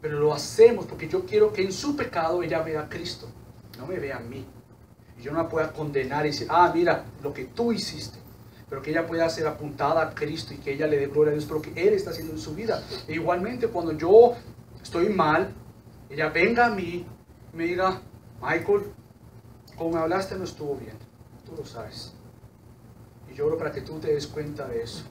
pero lo hacemos porque yo quiero que en su pecado ella vea a Cristo, no me vea a mí. Y yo no la pueda condenar y decir: ah, mira lo que tú hiciste, pero que ella pueda ser apuntada a Cristo y que ella le dé gloria a Dios por lo que Él está haciendo en su vida. E igualmente, cuando yo estoy mal, ella venga a mí y me diga: Michael, como me hablaste no estuvo bien, tú lo sabes. Y yo oro para que tú te des cuenta de eso.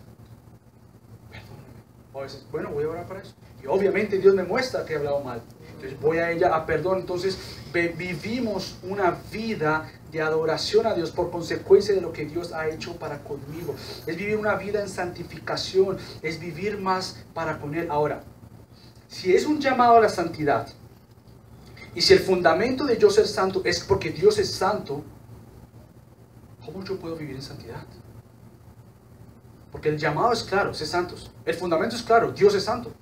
Perdóname. O a veces, bueno, voy a orar para eso. Y obviamente Dios me muestra que he hablado mal. Entonces voy a ella a perdón. Entonces vivimos una vida de adoración a Dios por consecuencia de lo que Dios ha hecho para conmigo. Es vivir una vida en santificación. Es vivir más para con Él. Ahora, si es un llamado a la santidad, y si el fundamento de yo ser santo es porque Dios es santo, ¿cómo yo puedo vivir en santidad? Porque el llamado es claro, ser santos. El fundamento es claro, Dios es santo.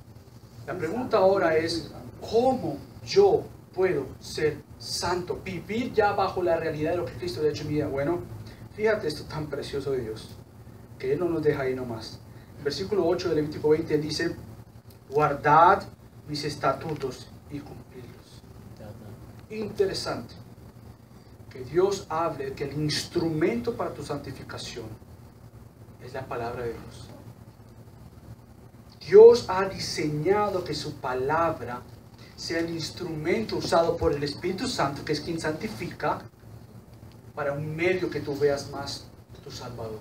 La pregunta ahora es: ¿cómo yo puedo ser santo? Vivir ya bajo la realidad de lo que Cristo ha hecho en mi vida. Bueno, fíjate esto tan precioso de Dios, que Él no nos deja ahí nomás. El versículo 8 de Levítico 20 dice: guardad mis estatutos y cumplirlos. Interesante que Dios hable de que el instrumento para tu santificación es la palabra de Dios. Dios ha diseñado que su palabra sea el instrumento usado por el Espíritu Santo, que es quien santifica, para un medio que tú veas más tu Salvador.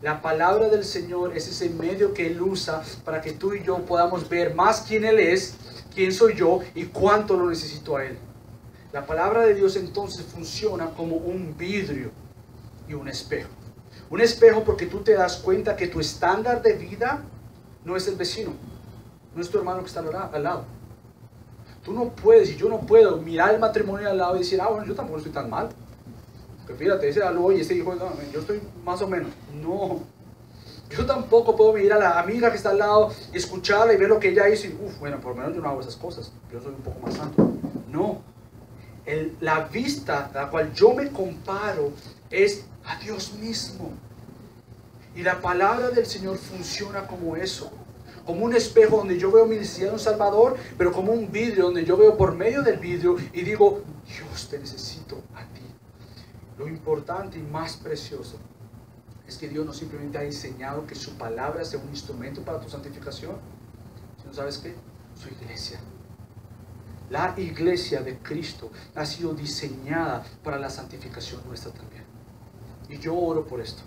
La palabra del Señor es ese medio que Él usa para que tú y yo podamos ver más quién Él es, quién soy yo y cuánto lo necesito a Él. La palabra de Dios entonces funciona como un vidrio y un espejo. Un espejo porque tú te das cuenta que tu estándar de vida no es el vecino, no es tu hermano que está al lado. Tú no puedes, y yo no puedo mirar el matrimonio al lado y decir: ah, bueno, yo tampoco estoy tan mal. Porque fíjate, ese algo y ese hijo, no, yo estoy más o menos. No, yo tampoco puedo mirar a la amiga que está al lado, escucharla y ver lo que ella hizo y, bueno, por lo menos yo no hago esas cosas, yo soy un poco más santo. No, la vista a la cual yo me comparo es a Dios mismo. Y la palabra del Señor funciona como eso, como un espejo donde yo veo mi necesidad de un Salvador, pero como un vidrio donde yo veo por medio del vidrio y digo: Dios, te necesito a ti. Lo importante y más precioso es que Dios no simplemente ha diseñado que su palabra sea un instrumento para tu santificación, sino, ¿sabes qué? Su iglesia. La iglesia de Cristo ha sido diseñada para la santificación nuestra también. Y yo oro por esto.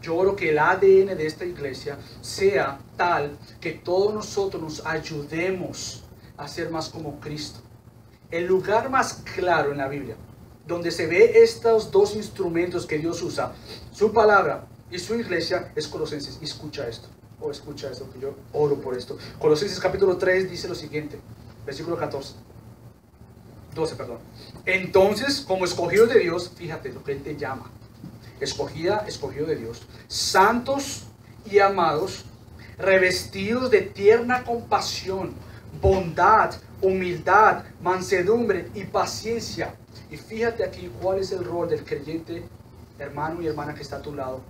Yo oro que el ADN de esta iglesia sea tal que todos nosotros nos ayudemos a ser más como Cristo. El lugar más claro en la Biblia donde se ve estos dos instrumentos que Dios usa, su palabra y su iglesia, es Colosenses. Y escucha esto, que yo oro por esto. Colosenses capítulo 3 dice lo siguiente, versículo 12, perdón. Entonces, como escogidos de Dios, fíjate lo que Él te llama. Escogido de Dios, santos y amados, revestidos de tierna compasión, bondad, humildad, mansedumbre y paciencia. Y fíjate aquí cuál es el rol del creyente, hermano y hermana que está a tu lado.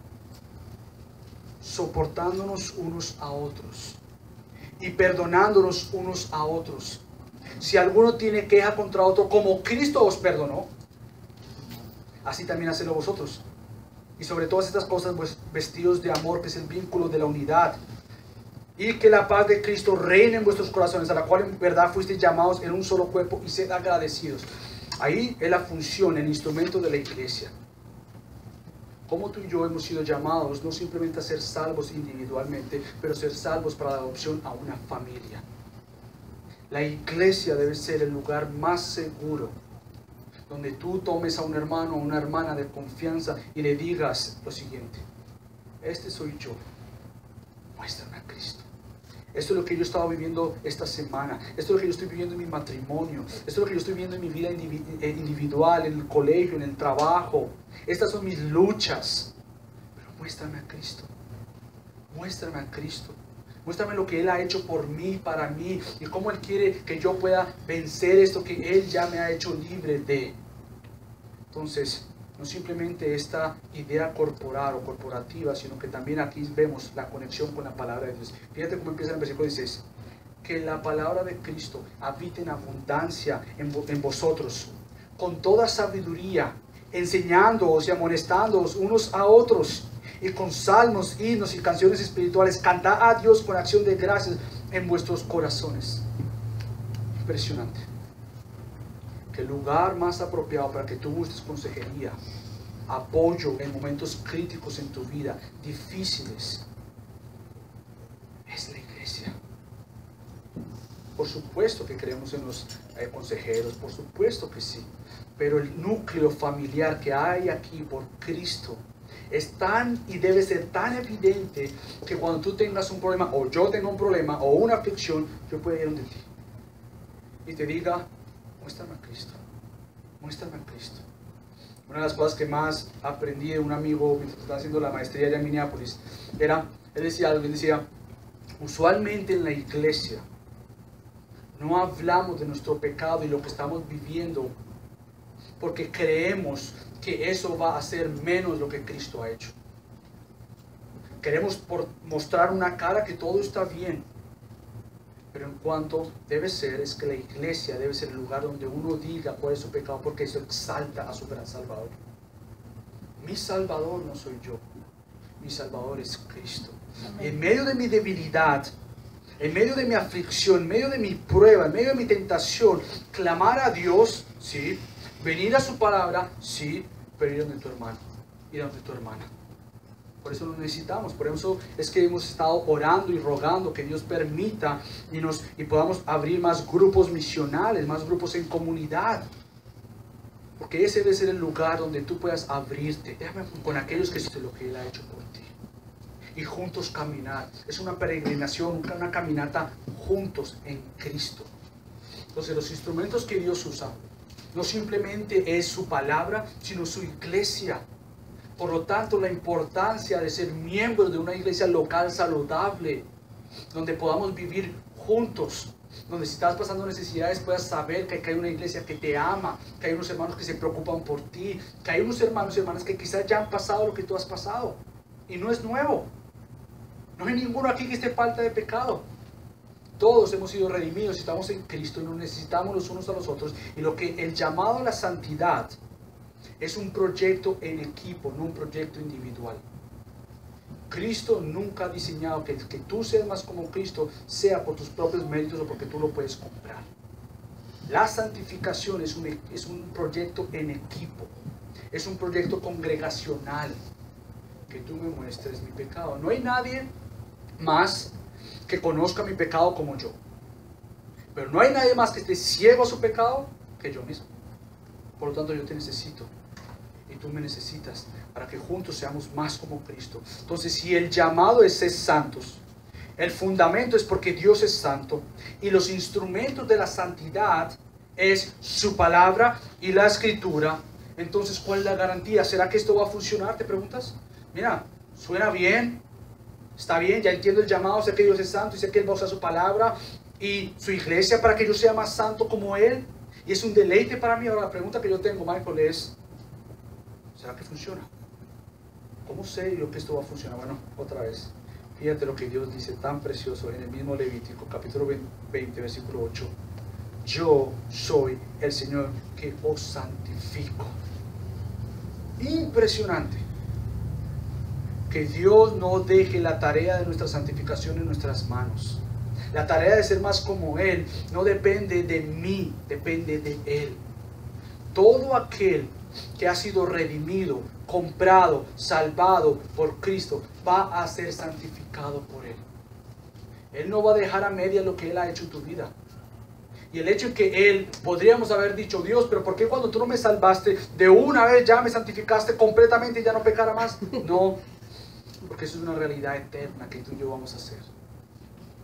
Soportándonos unos a otros y perdonándonos unos a otros. Si alguno tiene queja contra otro, como Cristo os perdonó, así también hacedlo vosotros. Y sobre todas estas cosas, pues, vestidos de amor, que es el vínculo de la unidad. Y que la paz de Cristo reine en vuestros corazones, a la cual en verdad fuisteis llamados en un solo cuerpo, y sed agradecidos. Ahí es la función, el instrumento de la iglesia. Como tú y yo hemos sido llamados no simplemente a ser salvos individualmente, pero ser salvos para la adopción a una familia. La iglesia debe ser el lugar más seguro, donde tú tomes a un hermano o una hermana de confianza y le digas lo siguiente: este soy yo, muéstrame a Cristo. Esto es lo que yo estaba viviendo esta semana. Esto es lo que yo estoy viviendo en mi matrimonio. Esto es lo que yo estoy viviendo en mi vida individual, en el colegio, en el trabajo. Estas son mis luchas. Pero muéstrame a Cristo. Muéstrame a Cristo. Muéstrame lo que Él ha hecho por mí, para mí. Y cómo Él quiere que yo pueda vencer esto que Él ya me ha hecho libre de. Entonces, no simplemente esta idea corporal o corporativa, sino que también aquí vemos la conexión con la palabra de Dios. Fíjate cómo empieza en el versículo 16. Que la palabra de Cristo habite en abundancia en vosotros, con toda sabiduría, enseñándoos y amonestándoos unos a otros, y con salmos, himnos y canciones espirituales, cantad a Dios con acción de gracias en vuestros corazones. Impresionante. El lugar más apropiado para que tú busques consejería, apoyo en momentos críticos en tu vida, difíciles, es la iglesia. Por supuesto que creemos en los consejeros, por supuesto que sí, pero el núcleo familiar que hay aquí por Cristo es tan y debe ser tan evidente que cuando tú tengas un problema, o yo tenga un problema, o una aflicción, yo puedo ir donde ti y te diga: muéstrame a Cristo, muéstrame a Cristo. Una de las cosas que más aprendí de un amigo mientras estaba haciendo la maestría allá en Minneapolis era, él decía algo, él decía: usualmente en la iglesia no hablamos de nuestro pecado y lo que estamos viviendo porque creemos que eso va a ser menos lo que Cristo ha hecho. Queremos mostrar una cara que todo está bien. Pero en cuanto debe ser, es que la iglesia debe ser el lugar donde uno diga cuál es su pecado, porque eso exalta a su gran Salvador. Mi Salvador no soy yo, mi Salvador es Cristo. En medio de mi debilidad, en medio de mi aflicción, en medio de mi prueba, en medio de mi tentación, clamar a Dios, sí, venir a su palabra, sí, pero ir donde tu hermano, ir donde tu hermana. Por eso lo necesitamos, por eso es que hemos estado orando y rogando que Dios permita y podamos abrir más grupos misionales, más grupos en comunidad. Porque ese debe ser el lugar donde tú puedas abrirte con aquellos que saben lo que Él ha hecho por ti. Y juntos caminar. Es una peregrinación, una caminata juntos en Cristo. Entonces los instrumentos que Dios usa no simplemente es su palabra, sino su iglesia. Por lo tanto, la importancia de ser miembros de una iglesia local saludable, donde podamos vivir juntos, donde si estás pasando necesidades puedas saber que hay una iglesia que te ama, que hay unos hermanos que se preocupan por ti, que hay unos hermanos y hermanas que quizás ya han pasado lo que tú has pasado, y no es nuevo. No hay ninguno aquí que esté falta de pecado. Todos hemos sido redimidos, estamos en Cristo y nos necesitamos los unos a los otros. Y lo que el llamado a la santidad es un proyecto en equipo, no un proyecto individual. Cristo nunca ha diseñado que tú seas más como Cristo sea por tus propios méritos o porque tú lo puedes comprar. La santificación es un proyecto en equipo, es un proyecto congregacional. Que tú me muestres mi pecado. No hay nadie más que conozca mi pecado como yo, pero no hay nadie más que esté ciego a su pecado que yo mismo. Por lo tanto, yo te necesito y tú me necesitas para que juntos seamos más como Cristo. Entonces, si el llamado es ser santos, el fundamento es porque Dios es santo y los instrumentos de la santidad es su palabra y la escritura. Entonces, ¿cuál es la garantía? ¿Será que esto va a funcionar? ¿Te preguntas? Mira, suena bien, está bien, ya entiendo el llamado, sé que Dios es santo y sé que Él va a usar su palabra y su iglesia para que yo sea más santo como Él. Y es un deleite para mí. Ahora la pregunta que yo tengo, Michael, es: ¿será que funciona? ¿Cómo sé yo que esto va a funcionar? Bueno, otra vez, fíjate lo que Dios dice tan precioso en el mismo Levítico, capítulo 20, versículo 8. Yo soy el Señor que os santifico. Impresionante. que Dios no deje la tarea de nuestra santificación en nuestras manos. La tarea de ser más como Él no depende de mí, depende de Él. Todo aquel que ha sido redimido, comprado, salvado por Cristo, va a ser santificado por Él. Él no va a dejar a media lo que Él ha hecho en tu vida. Y el hecho de que Él, podríamos haber dicho, Dios, pero ¿por qué cuando tú no me salvaste, de una vez ya me santificaste completamente y ya no pecara más? No, porque eso es una realidad eterna que tú y yo vamos a hacer.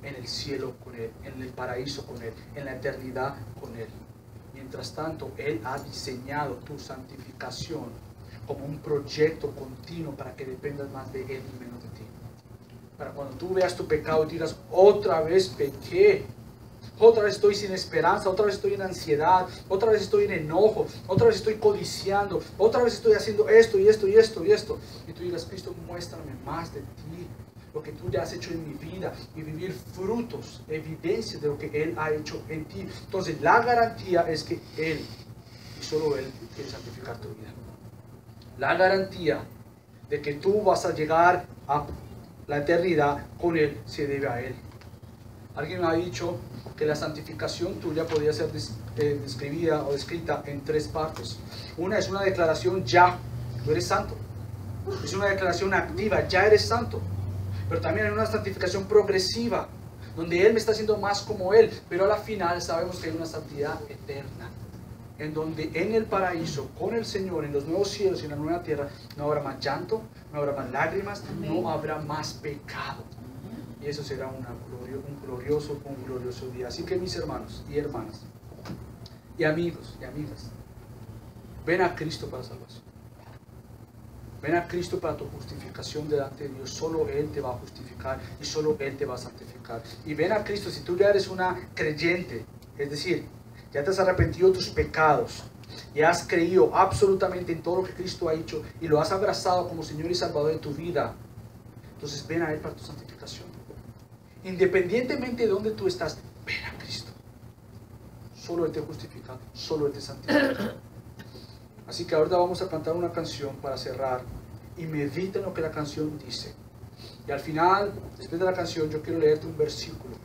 En el cielo con Él, en el paraíso con Él, en la eternidad con Él. Mientras tanto, Él ha diseñado tu santificación como un proyecto continuo para que dependas más de Él y menos de ti. Para cuando tú veas tu pecado y digas, otra vez pequé, otra vez estoy sin esperanza, otra vez estoy en ansiedad, otra vez estoy en enojo, otra vez estoy codiciando, otra vez estoy haciendo esto y esto y esto y esto. Y tú digas, Cristo, muéstrame más de ti, lo que tú ya has hecho en mi vida, y vivir frutos, evidencias de lo que Él ha hecho en ti. Entonces la garantía es que Él, y solo Él, quiere santificar tu vida. La garantía de que tú vas a llegar a la eternidad con Él se debe a Él. Alguien me ha dicho que la santificación tuya podría ser describida o descrita en tres partes. Una es una declaración: ya, tú eres santo. Es una declaración activa: ya eres santo. Pero también hay una santificación progresiva, donde Él me está haciendo más como Él, pero a la final sabemos que hay una santidad eterna, en donde en el paraíso, con el Señor, en los nuevos cielos y en la nueva tierra, no habrá más llanto, no habrá más lágrimas, no habrá más pecado. Y eso será un glorioso día. Así que, mis hermanos y hermanas, y amigos y amigas, ven a Cristo para salvación. Ven a Cristo para tu justificación delante de Dios. Solo Él te va a justificar y solo Él te va a santificar. Y ven a Cristo si tú ya eres una creyente, es decir, ya te has arrepentido de tus pecados y has creído absolutamente en todo lo que Cristo ha hecho y lo has abrazado como Señor y Salvador de tu vida. Entonces ven a Él para tu santificación. Independientemente de dónde tú estás, ven a Cristo. Solo Él te justifica, solo Él te santifica. Así que ahora vamos a cantar una canción para cerrar, y medita en lo que la canción dice. Y al final, después de la canción, yo quiero leerte un versículo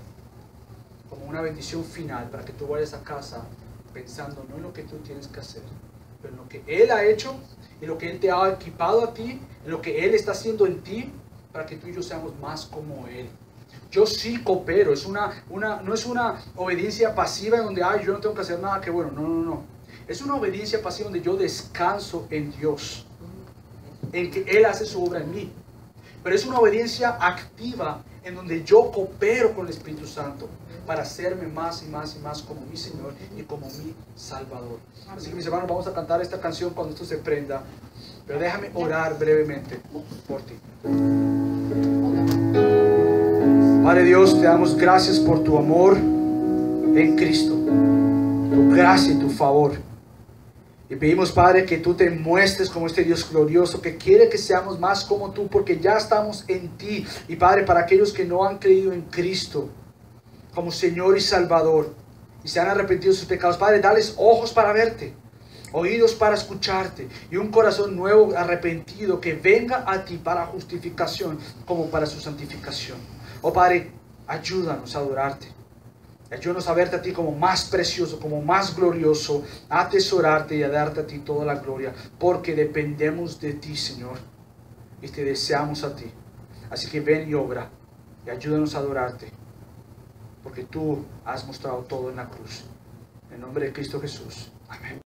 como una bendición final para que tú vayas a casa pensando no en lo que tú tienes que hacer, pero en lo que Él ha hecho y lo que Él te ha equipado a ti, en lo que Él está haciendo en ti, para que tú y yo seamos más como Él. Yo sí coopero, no es una obediencia pasiva en donde yo no tengo que hacer nada, que bueno, no. Es una obediencia pasiva donde yo descanso en Dios, en que Él hace su obra en mí. Pero es una obediencia activa en donde yo coopero con el Espíritu Santo para hacerme más y más y más como mi Señor y como mi Salvador. Así que, mis hermanos, vamos a cantar esta canción cuando esto se prenda. Pero déjame orar brevemente por ti. Padre Dios, te damos gracias por tu amor en Cristo, tu gracia y tu favor. Y pedimos, Padre, que tú te muestres como este Dios glorioso que quiere que seamos más como tú, porque ya estamos en ti. Y Padre, para aquellos que no han creído en Cristo como Señor y Salvador y se han arrepentido de sus pecados, Padre, dales ojos para verte, oídos para escucharte y un corazón nuevo, arrepentido, que venga a ti para justificación como para su santificación. Oh Padre, ayúdanos a adorarte. Ayúdanos a verte a ti como más precioso, como más glorioso, a atesorarte y a darte a ti toda la gloria, porque dependemos de ti, Señor, y te deseamos a ti. Así que ven y obra y ayúdanos a adorarte, porque tú has mostrado todo en la cruz. En nombre de Cristo Jesús. Amén.